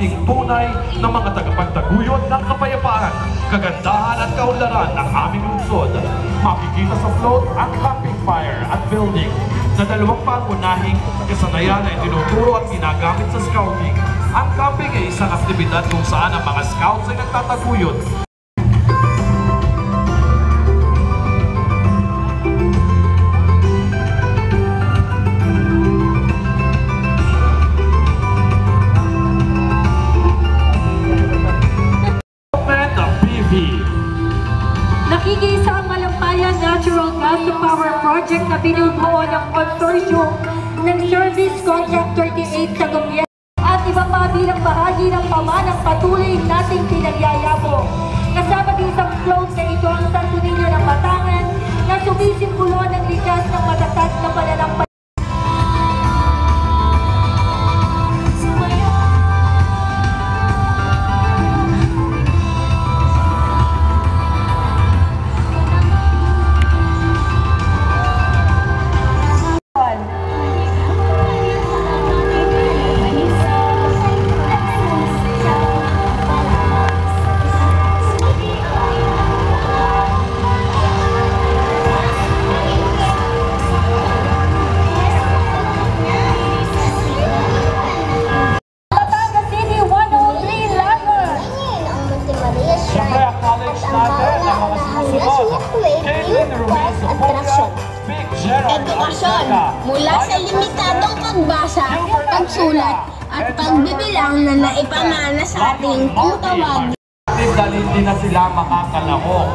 maging tunay na mga tagapagtaguyod ng kapayapaan, kagandahan at kaunlaran ng aming lungsod. Makikita sa float ang camping fire at building na dalawang pangunahing kasanayan ay tinuturo at ginagamit sa scouting. Ang camping ay isang aktibidad kung saan ang mga scouts ay nagtataguyod. Nakikisa ang Malampayan Natural Gas to Power Project na binubuo ng consortium ng Service Contract 38 sa gobyerno at iba pa bilang bahagi ng pamanang patuloy nating pinagyayabong. Kasama din sa float na ito ang Santo Niño ng Batangan na sumisimbolo ng likas ng matatag na pananampalataya. Edukasyon mula sa limitadong pagbasa, pagsulat at pagbibilang na naipamana sa ating putawag. Dahil hindi na sila makakalahok.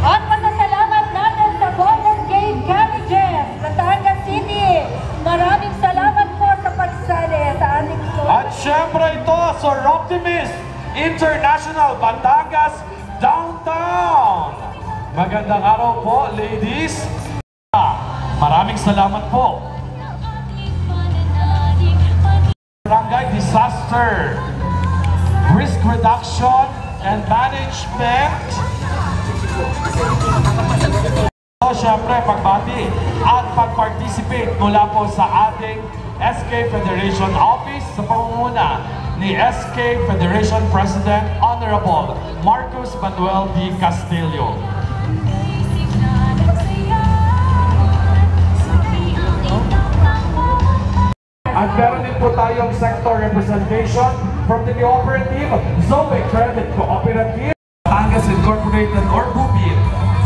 At pasasalamat natin sa Golden Gate Colleges, Batangas City. Maraming salamat po sa pagsali sa ating float. At syempre ito sa Optimist International Batangas Downtown. Magandang araw po, ladies. Maraming salamat po. Barangay Disaster Risk Reduction and Management. So, syempre, pagbati at pag-participate mula po sa ating SK Federation Office sa pangunguna ni SK Federation President Honorable Marcos Manuel D. Castillo. At meron din po tayong sector representation from the cooperative Zoe Credit Cooperative, Batangas Incorporated or BUPIN,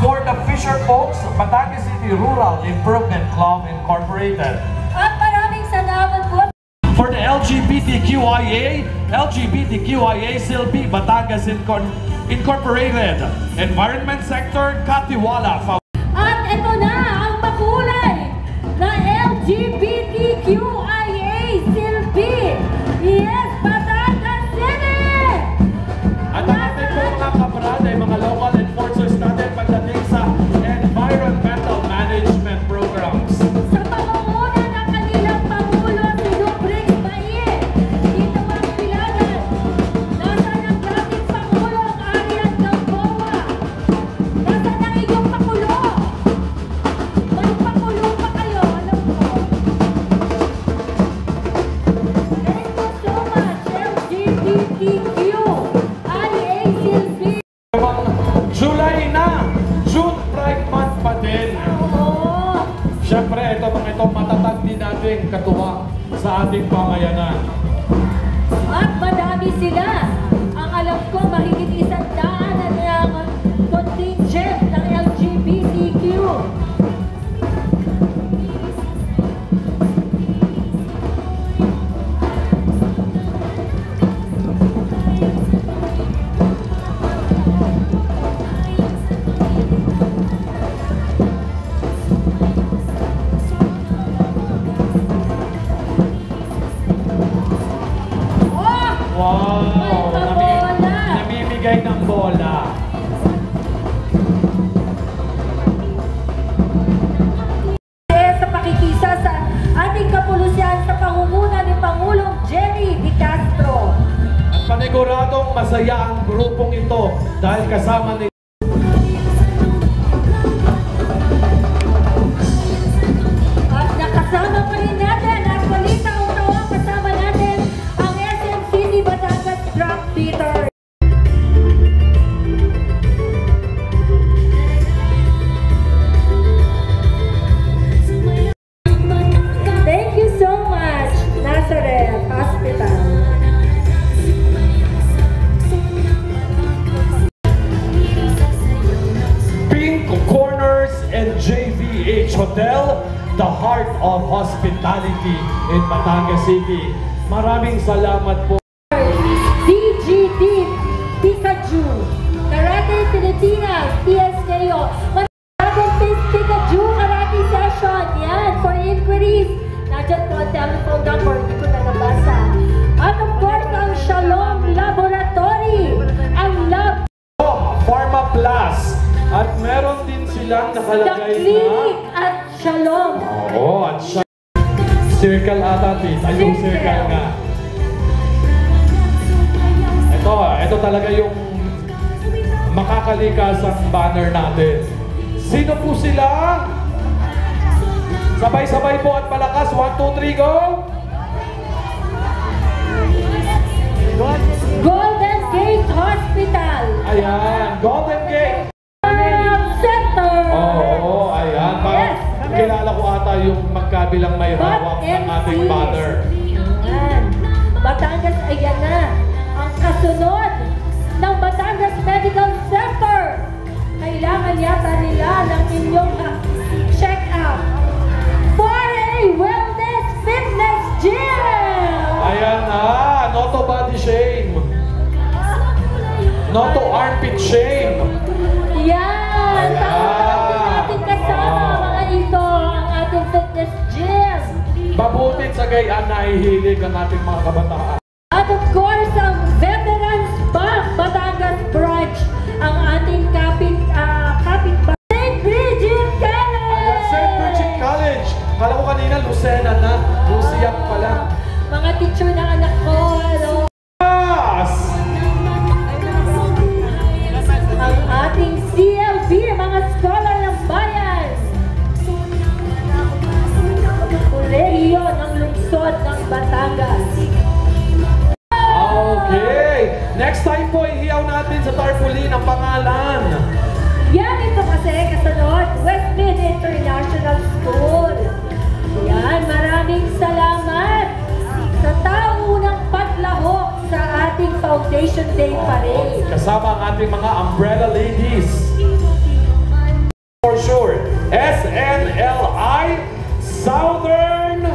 for the Fisher Folks, Batangas City Rural Improvement Club Incorporated. At maraming salamat po For the LGBTQIA Silpi Batangas Incorporated, Environment Sector, Katiwala. At ito na ang makulay na LGBTQIA Silpi. Yes, Batangas City! At ang ating po mga kaparada ay mga local enforcers natin pagdating sa environmental management programs. Sa pangunguna ng kanilang Pangulo, si Lubrig Baye, dito ang pilagan. Nasaan ang dating Pangulo, ang Arian Gamboa? Nasaan ang inyong Pangulo? May Pangulo pa kayo, alam ko. Thank you so much, LGBTQIA Silpi. July na! June Pride Month pa din. Oo. Siyempre, ito mga ito matatag din natin katuwang sa ating pangayanan. At madami sila. Ang alam ko, mahigit 100 ng contingent ng LGBTQ. Wow! Bola! Namimigay ng bola. Sa pakikisa sa ating kapulusyan sa pangunguna ni Pangulong Jerry De Castro. At paniguradong masaya ang grupong ito dahil kasama ni At nakasama pa rin natin at balita ang kasama natin ang SM City Batangas in Batangas City. Maraming salamat po. DGD, Pikachu, Karate Pilipinas, PSKO, Karate Pikachu, Karate Session, yan, for inquiries. Nandiyan po ang telephone number, hindi ko na nabasa. At of course, ang Shalom Laboratory, ang Lab Pharma Plus. At meron din silang The nakalagay Clinic na... at Shalom. Oo, at siya. Circle ata, Tis. Ay, yung circle nga. Ito talaga yung makakalikasang banner natin. Sino po sila? Sabay-sabay po at malakas. 1, 2, 3, go! Golden Gate Hospital. Ayan, Golden Gate. Center. Oo, ayan. Parang kilala ko ata yung magkabilang may hawak ng ating banner. Ayan. Batangas, ayan na. Ang kasunod ng Batangas Medical Center. Kailangan yata nila ng inyong check-up. For a wellness fitness gym. Ayan na, no to body shame. No to armpit shame. Yan. Tapos natin kasama mga ito ang ating fitness gym. Mabutit sa gayaan na ihilig ang ating mga kabataan. At of course, ang Veterans Bank Batangas Branch, ang ating kapit St. Bridget College! St. Bridget College! Kala ko kanina, Lucena na. Lucia pala. Mga teacher ng anak ko, hello! Yes! Ang ating CLB, mga scholar ng bayan! Kolehiyo ng lungsod ng Batangas. Okay! Next time po, ihiyaw natin sa tarpaulin ang pangalan. Yan, ito kasi kasunod, Westmid International School. Yan, maraming salamat sa taunang paglahok sa ating Foundation Day Parade. Kasama ang ating mga umbrella ladies. For sure, SNLI, Southern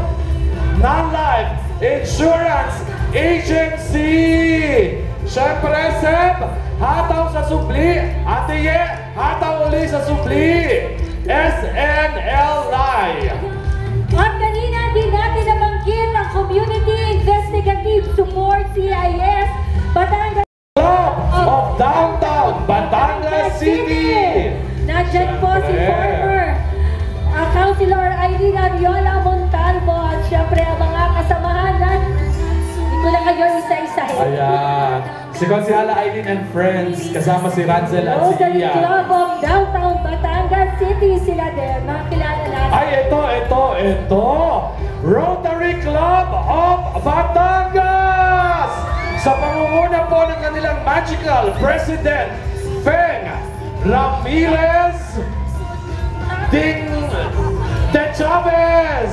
Non-Life Insurance Agency. Siyempre, Seb, hataw sa supli. Ate Ye, hataw uli sa supli. SNLI. At kanina din natin nabanggit ang Community Investigative Support CIS Batangas Club of Downtown Batangas City. Nandiyan po si former Councilor Irene Ariola Montalvo at siyempre ang mga kasamahan na hindi ko na kayo isa-isahin. Ayan. Si Consihala Aileen and Friends, kasama si Ranzel at si Rotary Ian. Club of Downtown Batangas City, sila din, mga kilala natin. Ay, ito. Rotary Club of Batangas! Sa pangunguna po ng kanilang magical President, Feng Ramirez De Chavez!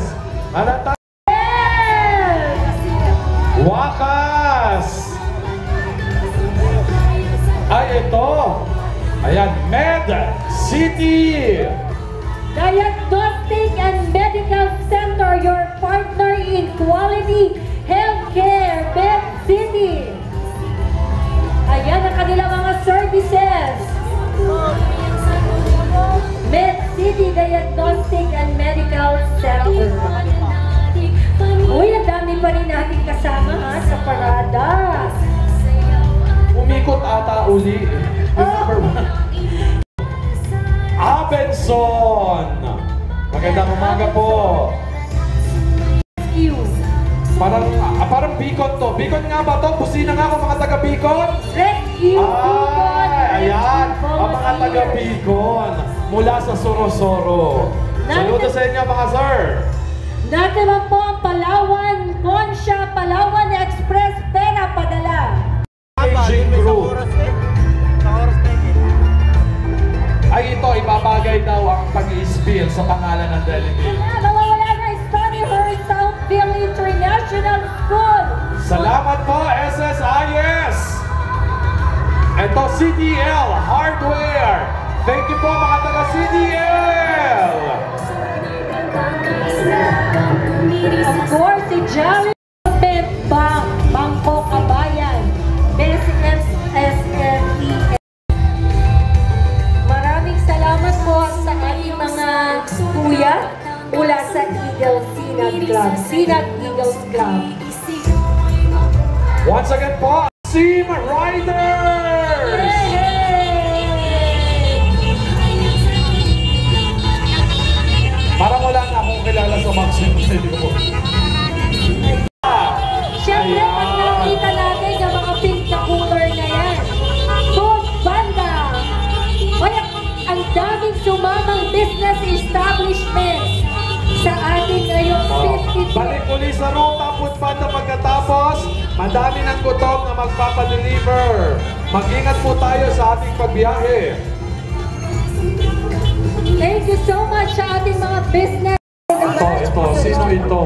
Wakas! Ay, ito! Ayan, Med City! Diagnostic and Medical Center, your partner in quality healthcare, Med City. Ayan ang kanilang mga services. Med City Diagnostic and Medical Center. Uy, ang dami pa rin natin kasama ha, sa parada. Umikot ata uli. Abenson! Magandang umaga po. Parang Bicon to. Bicon nga ba to? Busina nga ako mga taga Bicon. Rescue Bicon! Ayan, ang mga taga Bicon mula sa Sorosoro. Saludo sa inyo mga sir. Natira po ang Palawan, Concha, Palawan Express, pera padala. Aging Group. Ay ito, ibabagay daw ang pag-i-spill sa pangalan ng delegate. Nawawala na Stonyhurst Southville International School. Salamat po, SSIS! Ito, CDL Hardware. Thank you po mga taga CDL! Of course, si Jerry Bangko Kabayan, Best SSNE. Maraming salamat po sa ating mga kuya mula sa Eagle Sinag Club, Sinag Eagles Club. Once again po, Team Riders! Parang wala na akong kilala sa Maxim. Hindi ko po. Siyempre, pag nakita natin yung mga pink na cooler na yan, Food Banda! Kaya ang daming sumamang business establishments sa ating ngayong 52. Balik uli sa ruta, Food Banda pagkatapos. Madami ng gutom na magpapadeliver. Mag-ingat po tayo sa ating pagbiyahe. Thank you so much sa ating mga business. Ito. Sino ito?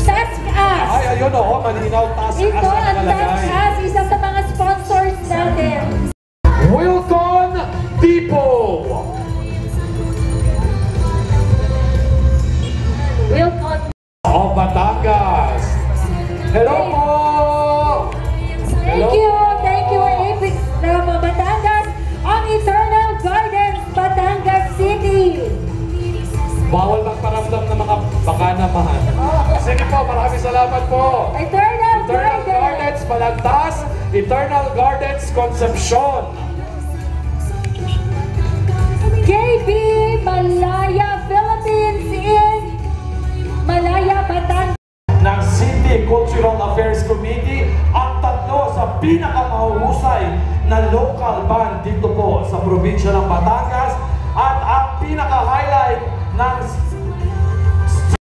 Task Us! Ay, ayun o. Malinaw. Task Us Ito na ang Task nakalagay. Us, isa sa mga sponsors natin. Wilcon Depot. Wilcon. Of Batangas. Hello po! Thank you, Apex from Batangas, ang Eternal Gardens, Batangas City. Bawal magparamdam ng mga baka naman. Sige po, maraming salamat po. Eternal Eternal Gardens. Gardens Balagtas, Eternal Gardens Concepcion. KB Malaya Philippines in Malaya, Batangas. Ng City Cultural Affairs Committee ang tatlo sa pinakamahuhusay na local band dito po sa probinsya ng Batangas